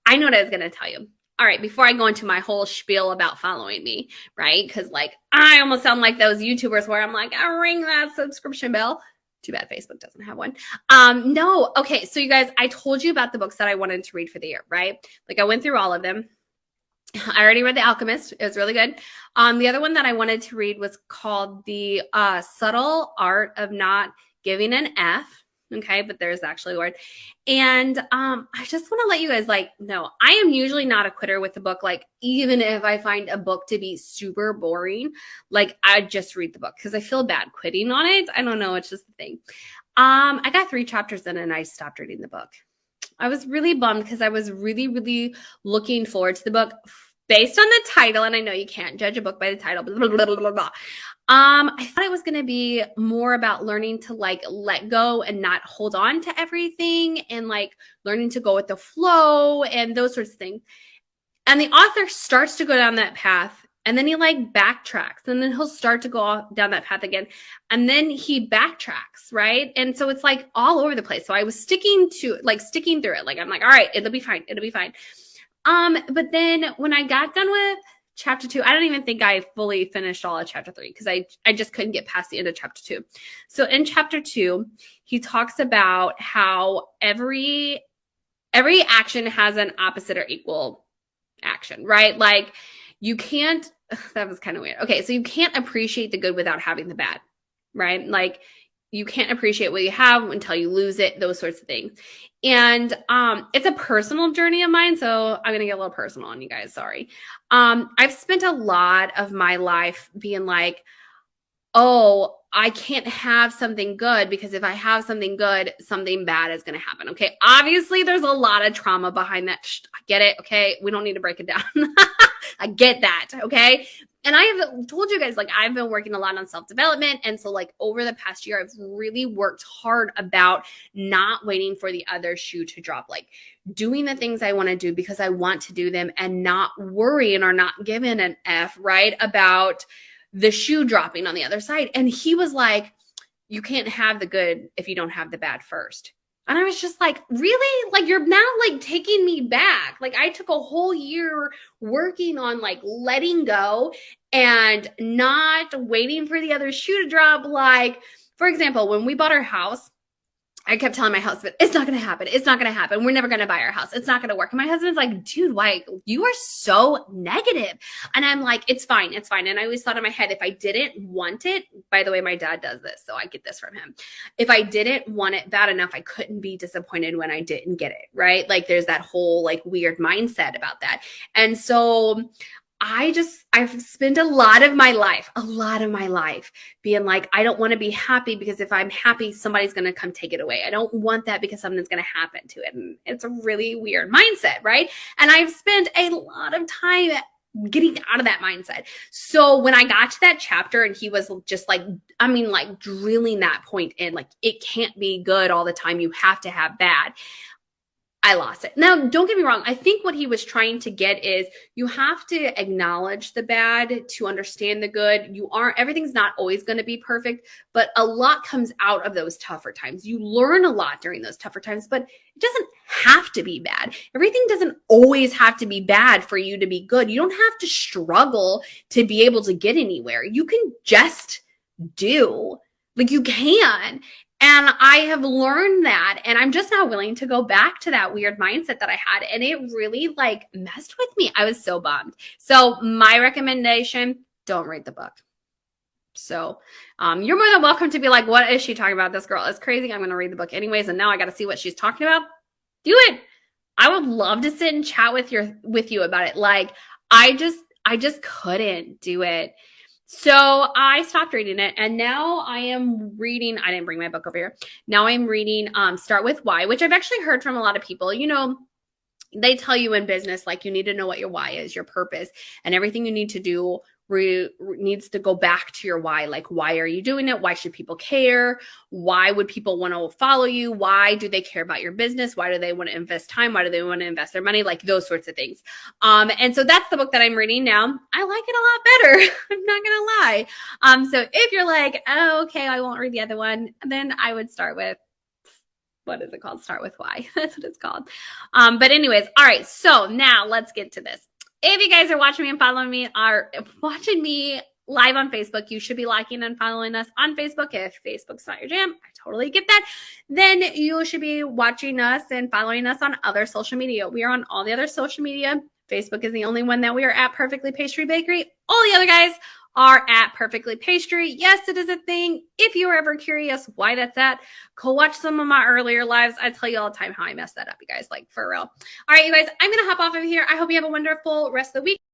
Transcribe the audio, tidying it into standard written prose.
I know what I was going to tell you. All right, before I go into my whole spiel about following me, right? Because like I almost sound like those YouTubers where I'm like, I ring that subscription bell. Too bad Facebook doesn't have one. No, okay. So you guys, I told you about the books that I wanted to read for the year, right? Like I went through all of them. I already read The Alchemist. It was really good. The other one that I wanted to read was called The Subtle Art of Not Giving an F. Okay, but there's actually a word. And I just want to let you guys know, I am usually not a quitter with the book. Like, even if I find a book to be super boring, like I just read the book because I feel bad quitting on it. I don't know. It's just the thing. I got 3 chapters in and I stopped reading the book. I was really bummed because I was really, really looking forward to the book based on the title. And I know you can't judge a book by the title, blah, blah, blah, blah, blah. I thought it was going to be more about learning to like let go and not hold on to everything and like learning to go with the flow and those sorts of things. And the author starts to go down that path and then he like backtracks and then he'll start to go down that path again. And then he backtracks, right? And so it's like all over the place. So I was sticking through it. Like, I'm like, all right, it'll be fine. It'll be fine. But then when I got done with chapter 2, I don't even think I fully finished all of chapter 3 because I just couldn't get past the end of chapter 2. So in chapter 2, he talks about how every action has an opposite or equal action, right? Like you can't, that was kind of weird. Okay, so you can't appreciate the good without having the bad, right? Like you can't appreciate what you have until you lose it, those sorts of things. And it's a personal journey of mine, so I'm gonna get a little personal on you guys, sorry. I've spent a lot of my life being like, oh, I can't have something good because if I have something good, something bad is going to happen. Okay. Obviously, there's a lot of trauma behind that. I get it. Okay. We don't need to break it down. I get that. Okay. And I have told you guys, like, I've been working a lot on self-development. And so, like, over the past year, I've really worked hard about not waiting for the other shoe to drop, like doing the things I want to do because I want to do them and not worrying or not giving an F, right, about the shoe dropping on the other side. And he was like, you can't have the good if you don't have the bad first. And I was just like, really? Like, you're now like taking me back. Like, I took a whole year working on like letting go and not waiting for the other shoe to drop. Like, for example, when we bought our house, I kept telling my husband, it's not going to happen. It's not going to happen. We're never going to buy our house. It's not going to work. And my husband's like, dude, why? You are so negative. And I'm like, it's fine. It's fine. And I always thought in my head, if I didn't want it, by the way, my dad does this, so I get this from him. If I didn't want it bad enough, I couldn't be disappointed when I didn't get it, right? Like there's that whole like weird mindset about that. And so I've spent a lot of my life being like, I don't want to be happy because if I'm happy, somebody's going to come take it away. I don't want that because something's going to happen to it. And it's a really weird mindset, right? And I've spent a lot of time getting out of that mindset. So when I got to that chapter and he was just like, I mean, like drilling that point in, like, it can't be good all the time. You have to have bad. I lost it. Now, don't get me wrong. I think what he was trying to get is you have to acknowledge the bad to understand the good. Everything's not always going to be perfect, but a lot comes out of those tougher times. You learn a lot during those tougher times, but it doesn't have to be bad. Everything doesn't always have to be bad for you to be good. You don't have to struggle to be able to get anywhere. You can just do. Like you can. And I have learned that, and I'm just not willing to go back to that weird mindset that I had. And it really like messed with me. I was so bummed. So my recommendation, don't read the book. So you're more than welcome to be like, what is she talking about? This girl is crazy. I'm going to read the book anyways. And now I got to see what she's talking about. Do it. I would love to sit and chat with you about it. Like I just couldn't do it. So I stopped reading it and now I am reading, I didn't bring my book over here. Now I'm reading Start With Why, which I've actually heard from a lot of people. You know, they tell you in business, like you need to know what your why is, your purpose, and everything you need to do needs to go back to your why. Like, why are you doing it? Why should people care? Why would people want to follow you? Why do they care about your business? Why do they want to invest time? Why do they want to invest their money? Like those sorts of things. And so that's the book that I'm reading now. I like it a lot better. I'm not going to lie. So if you're like, oh, okay, I won't read the other one, then I would start with what is it called? Start with Y. That's what it's called. But anyways, all right. So now let's get to this. If you guys are watching me and following me, are watching me live on Facebook, you should be liking and following us on Facebook. If Facebook's not your jam, I totally get that. Then you should be watching us and following us on other social media. We are on all the other social media. Facebook is the only one that we are at Perfectly Pastry Bakery. All the other guys are at Perfectly Pastry. Yes, it is a thing. If you were ever curious why that's at, go watch some of my earlier lives. I tell you all the time how I messed that up, you guys, like for real. All right, you guys, I'm going to hop off of here. I hope you have a wonderful rest of the week.